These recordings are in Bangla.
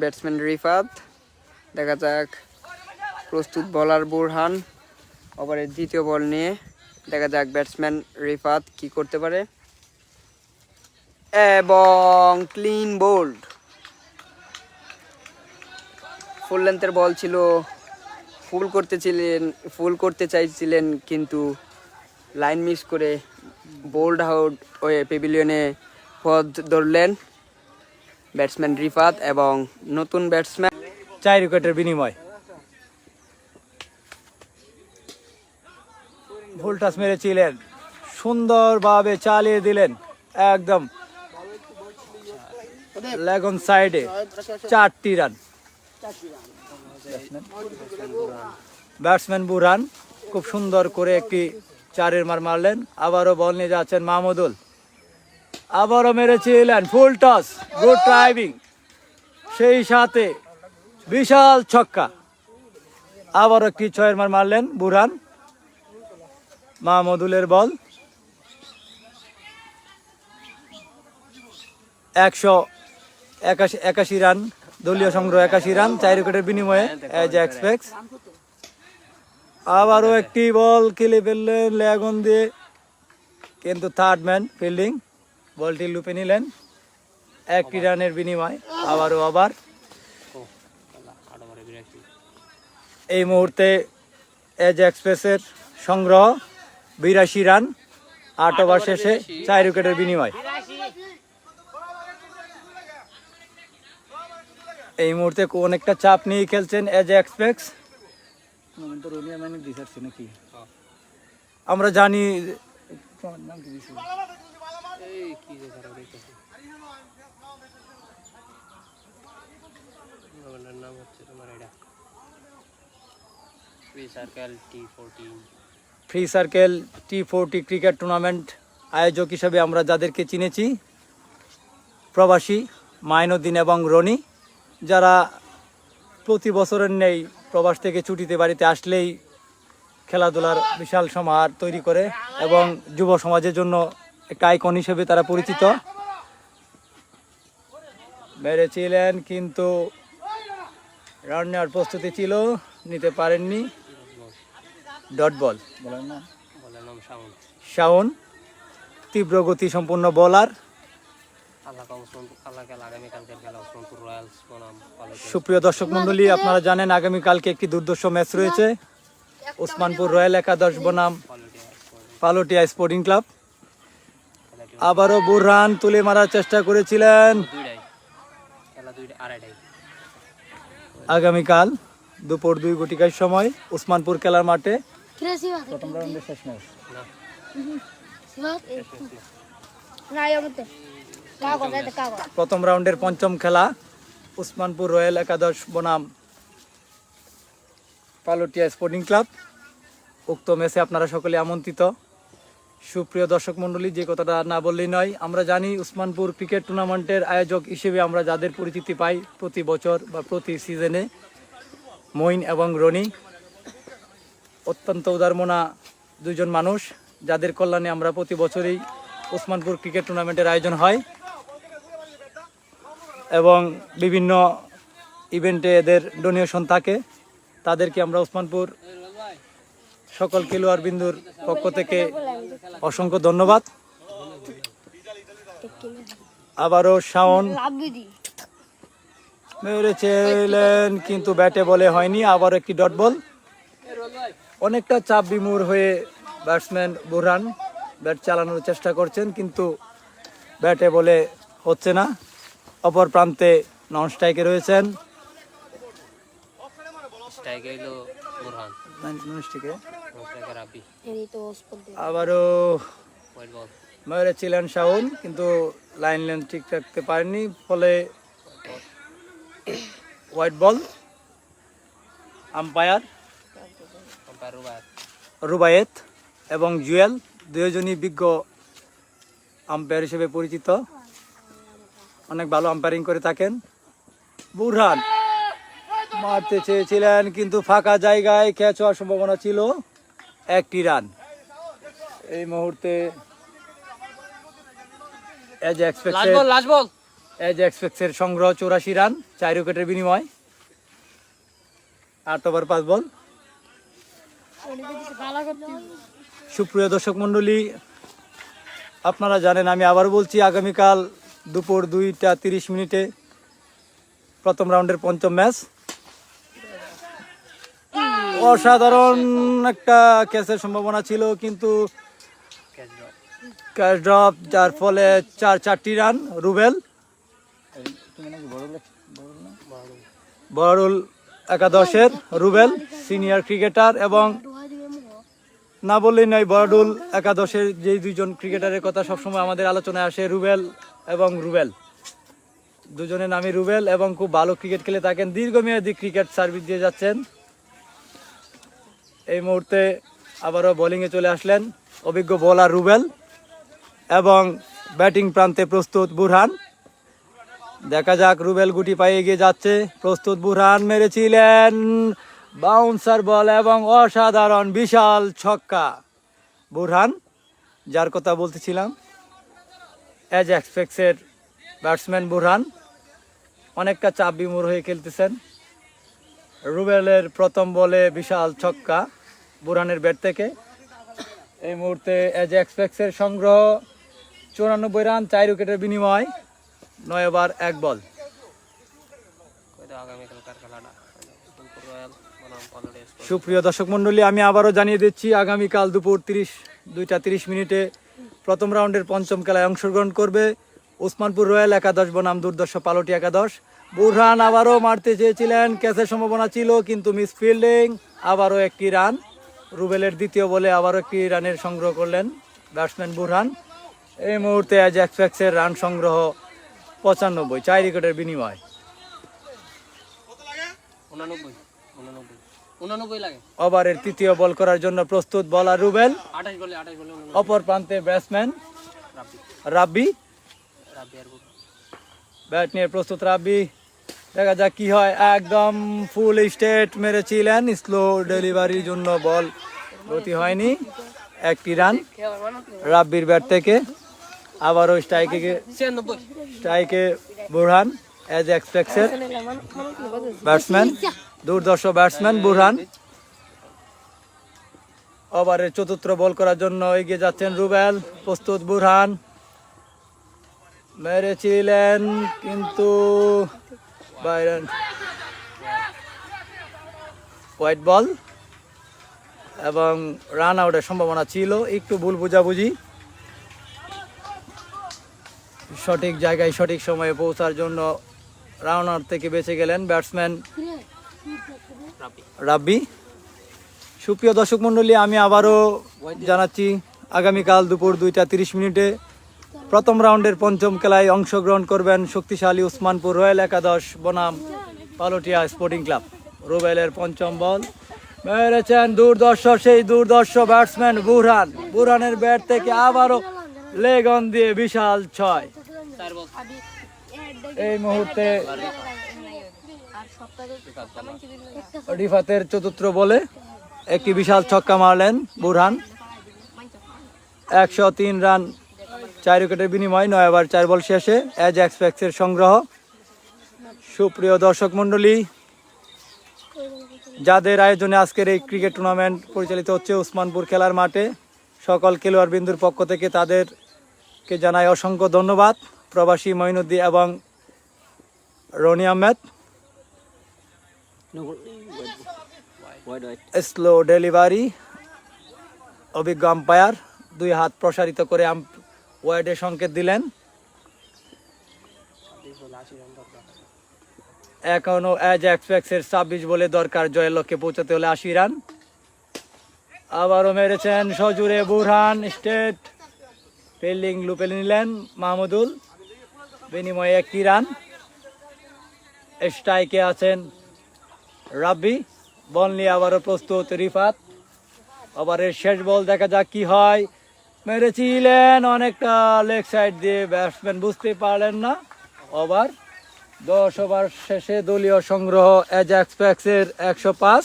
ব্যাটসম্যান রিফাত, দেখা যাক প্রস্তুত বোলার বুরহান ওভারের দ্বিতীয় বল নিয়ে, দেখা যাক ব্যাটসম্যান রিফাত কি করতে পারে এবং ক্লিন বোল্ড। ফুল লেন্থের বল ছিল, ফুল করতে চাইছিলেন কিন্তু লাইন মিস করে বোল্ড আউট হয়ে পেভিলিয়নে পথ ধরলেন ব্যাটসম্যান রিফাত এবং নতুন ব্যাটসম্যান 4 উইকেটের বিনিময় ফুল টাচ মেরেছিলেন, সুন্দরভাবে চালিয়ে দিলেন একদম লেগ অন সাইডে 4টি রান। ব্যাটসম্যান বুরহান খুব সুন্দর করে একটি 4-এর মার মারলেন। আবারও বল নিয়ে যাচ্ছেন মাহমুদুল, আবারও মেরেছিলেন ফুল টস, গুড ড্রাইভিং, সেই সাথে বিশাল ছক্কা। আবারও একটি 6-এর মার মারলেন বুরহান। মাহমুদুলের বল 181 রান, দলীয় সংগ্রহ 81 রান, 4 উইকেটের বিনিময়ে এজ এক্সপেক্টস। আবারও একটি বল খেলে ফেললেন লেগ অন দিয়ে, কিন্তু থার্ড ম্যান ফিল্ডিং বলটি লুপে নিলেন 1টি রানের বিনিময়। আবার এই মুহূর্তে এজ এক্সপ্রেসের সংগ্রহ 82 রান, 8 ওভার শেষে 4 উইকেটের বিনিময়। এই মুহূর্তে অনেকটা চাপ নিয়ে খেলছেন এজ এক্সপেক্টস। আমরা জানি free circle T40 cricket tournament আয়োজক হিসেবে আমরা যাদেরকে চিনেছি, প্রবাসী মাইনুদ্দিন এবং রনি, যারা প্রতি বছরের নেই প্রবাস থেকে ছুটিতে বাড়িতে আসলেই খেলাধুলার বিশাল সমাহার তৈরি করে এবং যুব সমাজের জন্য একটা আইকন হিসেবে তারা পরিচিত। মেরেছিলেন কিন্তু রান নেওয়ার প্রস্তুতি ছিল, নিতে পারেননি। Dot ball. শাওন তীব্র গতি সম্পন্ন বোলার। সুপ্রিয় দর্শক মন্ডলী, আপনারা জানেন আগামীকালকে একটি দুর্ধর্ষ ম্যাচ রয়েছে ওসমানপুর রয়্যাল একাদশ বনাম পালোটিয়া স্পোর্টিং ক্লাব। আবারও বুরহান তুলে মারার চেষ্টা করেছিলেন। আগামীকাল দুপুর 2:00 সময় ওসমানপুর খেলার মাঠে প্রথম রাউন্ডের শেষ ম্যাচ। প্রথম রাউন্ডের পঞ্চম খেলা ওসমানপুর রয়্যাল একাদশ বনাম পালোটিয়া স্পোর্টিং ক্লাব। উক্ত ম্যাচে আপনারা সকলে আমন্ত্রিত। সুপ্রিয় দর্শক মণ্ডলী, যে কথাটা না বললেই নয়, আমরা জানি ওসমানপুর ক্রিকেট টুর্নামেন্টের আয়োজক হিসেবে আমরা যাদের পরিচিতি পাই প্রতি বছর বা প্রতি সিজনে, মঈন এবং রনি অত্যন্ত উদারমনা দুইজন মানুষ, যাদের কল্যাণে আমরা প্রতি বছরই ওসমানপুর ক্রিকেট টুর্নামেন্টের আয়োজন হয় এবং বিভিন্ন ইভেন্টে এদের ডোনেশন থাকে। তাদেরকে আমরা ওসমানপুর সকল খেলোয়াড় বিন্দুর পক্ষ থেকে অসংখ্য ধন্যবাদ। আবারও শাওন মেরেছিলেন কিন্তু ব্যাটে বলে হয়নি। আবার একটি ডট বল। অনেকটা চাপ বিমূঢ় হয়ে ব্যাটসম্যান বুরহান ব্যাট চালানোর চেষ্টা করছেন, কিন্তু ব্যাটে বলে হচ্ছে না। অপর প্রান্তে নন স্ট্রাইকে রয়েছেন আবারও মেরেছিলেন শাওন, কিন্তু লাইন লেন ঠিক রাখতে পারেননি, ফলে হোয়াইট বল। আম্পায়ার রুবায়েত এবং জুয়েল দুজনই বিজ্ঞ আম্পায়ার হিসেবে পরিচিত, অনেক ভালো আম্পায়ারিং করে থাকেন। বুরহান মারতে চেয়েছিলেন কিন্তু ফাঁকা জায়গায় ক্যাচ হওয়ার সম্ভাবনা ছিল, 1টি রান। এই মুহূর্তে এজ এক্সপেক্টেড এজ এক্সপেক্টের সংগ্রহ 84 রান 4 উইকেটের বিনিময়। 8 ওভার 5 বল। সুপ্রিয় দর্শক মণ্ডলী, আপনারা জানেন, আমি আবার বলছি, আগামীকাল দুপুর 2:30 প্রথম রাউন্ডের পঞ্চম ম্যাচ। অসাধারণ একটা ক্যাচের সম্ভাবনা ছিল, কিন্তু ক্যাচ ড্রপ, যার ফলে 4 রান। রুবেল বড়ুল একাদশের রুবেল সিনিয়র ক্রিকেটার, এবং না বললেই নয়, বড়ডুল একাদশের যে দুইজন ক্রিকেটারের কথা সবসময় আমাদের আলোচনায় আসে, রুবেল এবং রুবেল, দুজনের নামই রুবেল, এবং খুব ভালো ক্রিকেট খেলে থাকেন, দীর্ঘমেয়াদী ক্রিকেট সার্ভিস দিয়ে যাচ্ছেন। এই মুহূর্তে আবারও বোলিংয়ে চলে আসলেন অভিজ্ঞ বোলার রুবেল, এবং ব্যাটিং প্রান্তে প্রস্তুত বুরহান। দেখা যাক, রুবেল গুটি পায়ে এগিয়ে যাচ্ছে, প্রস্তুত বুরহান, মেরেছিলেন বাউন্সার বল এবং অসাধারণ বিশাল ছক্কা। বুরহান, যার কথা বলতেছিলাম, এজ এক্সপেক্টের ব্যাটসম্যান বুরহান অনেকটা চাপ বিমূর হয়ে খেলতেছেন। রুবেলের প্রথম বলে বিশাল ছক্কা বুরহানের ব্যাট থেকে। এই মুহূর্তে এজ এক্সপেক্টের সংগ্রহ 94 রান 4 উইকেটের বিনিময়, 9 ওভার 1 বল। সুপ্রিয় দর্শক মণ্ডলী, আমি আবারও জানিয়ে দিচ্ছি, আগামীকাল দুপুর 2:30 প্রথম রাউন্ডের পঞ্চম খেলায় অংশগ্রহণ করবে ওসমানপুর রয়্যাল একাদশ বনাম দুর্দর্শ পালোটি একাদশ। বুরহান আবারও মারতে চেয়েছিলেন, ক্যাচের সম্ভাবনা ছিল, কিন্তু মিস ফিল্ডিং। আবারও 1 রান। রুবেলের দ্বিতীয় বলে আবারও 1 রানের সংগ্রহ করলেন ব্যাটসম্যান বুরহান। এই মুহূর্তে এজ এক্সপেক্টের রান সংগ্রহ 95, 4 উইকেটের বিনিময়। 89 লাগে। ওভারের তৃতীয় বল করার জন্য প্রস্তুত বোলার রুবেল। 28 বলে অপর প্রান্তে ব্যাটসম্যান রাব্বি। ব্যাট নিয়ে প্রস্তুত রাব্বি, দেখা যাক কি হয়। একদম ফুল স্টেট মেরেছিলেন, স্লো ডেলিভারির জন্য বল গতি হয়নি। 1 রান রাব্বির ব্যাট থেকে। আবারও স্ট্রাইকে বুরহান, এজ এক্সপেক্টেড ব্যাটসম্যান, দুর্দর্শ ব্যাটসম্যান বুরহান। ওভারের চতুর্থ বল করার জন্য এগিয়ে যাচ্ছেন রুবেল, প্রস্তুত বুরহান, মেরেছিলেন, কিন্তু হোয়াইট বল এবং রান আউটের সম্ভাবনা ছিল। একটু ভুল বুঝাবুঝি, সঠিক জায়গায় সঠিক সময়ে পৌঁছার জন্য রান আউট থেকে বেঁচে গেলেন ব্যাটসম্যান রাব্বি। সুপ্রিয় দর্শক মণ্ডলী, আমি আবারও জানাচ্ছি, আগামীকাল দুপুর 2:30 প্রথম রাউন্ডের পঞ্চম খেলায় অংশগ্রহণ করবেন শক্তিশালী ওসমানপুর রয়্যাল একাদশ বনাম পালোটিয়া স্পোর্টিং ক্লাব। রুবেলের পঞ্চম বল মেরেছেন, সেই দুর্দর্শ ব্যাটসম্যান বুরহান। বুরহানের ব্যাট থেকে আবারও লেগ অন দিয়ে বিশাল 6। এই মুহূর্তে রিফাতের চতুর্থ বলে একটি বিশাল ছক্কা মারলেন বুরহান। 103 রান 4 উইকেটের বিনিময়, 9 ওভার 4 বল শেষে এজ এক্সপেক্টের সংগ্রহ। সুপ্রিয় দর্শক মণ্ডলী, যাদের আয়োজনে আজকের এই ক্রিকেট টুর্নামেন্ট পরিচালিত হচ্ছে ওসমানপুর খেলার মাঠে, সকল খেলোয়াড় বিন্দুর পক্ষ থেকে তাদেরকে জানাই অসংখ্য ধন্যবাদ। প্রবাসী মঈনুদ্দিন এবং রনি আহমেদ। স্লো ডেলিভারি, অভিজ্ঞ আম্পায়ার 2 হাত প্রসারিত করে ওয়াইডের সংকেত দিলেন। এখনো এজ এক্সপেক্টের 26 বলে দরকার জয়ের লক্ষ্যে পৌঁছাতে হলে 80 রান। আবারও মেরেছেন সজুরে বুরহান, স্টেট ফিল্ডিং লুপে নিলেন মাহমুদুল, বিনিময়ে 1 রান। স্ট্রাইকে আছেন রাব্বি, বল নিয়ে আবারও প্রস্তুত রিফাত। ওভারের শেষ বল, দেখা যাক কি হয়। মেরেছিলেন অনেকটা লেগ সাইড দিয়ে, ব্যাটসম্যান বুঝতে পারলেন না। 10 ওভার শেষে দলীয় সংগ্রহ এজ এক্সপেক্টের 105,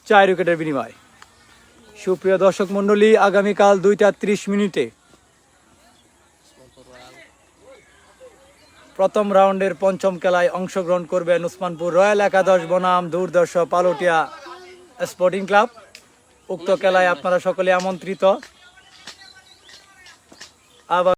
4 উইকেটের বিনিময়। সুপ্রিয় দর্শক মণ্ডলী, আগামীকাল 2:30 প্রথম রাউন্ডের পঞ্চম খেলায় অংশগ্রহণ করবেন উসমানপুর রয়্যাল একাদশ বনাম দুর্দর্শ পালুটিয়া স্পোর্টিং ক্লাব। উক্ত খেলায় আপনারা সকলে আমন্ত্রিত। আবার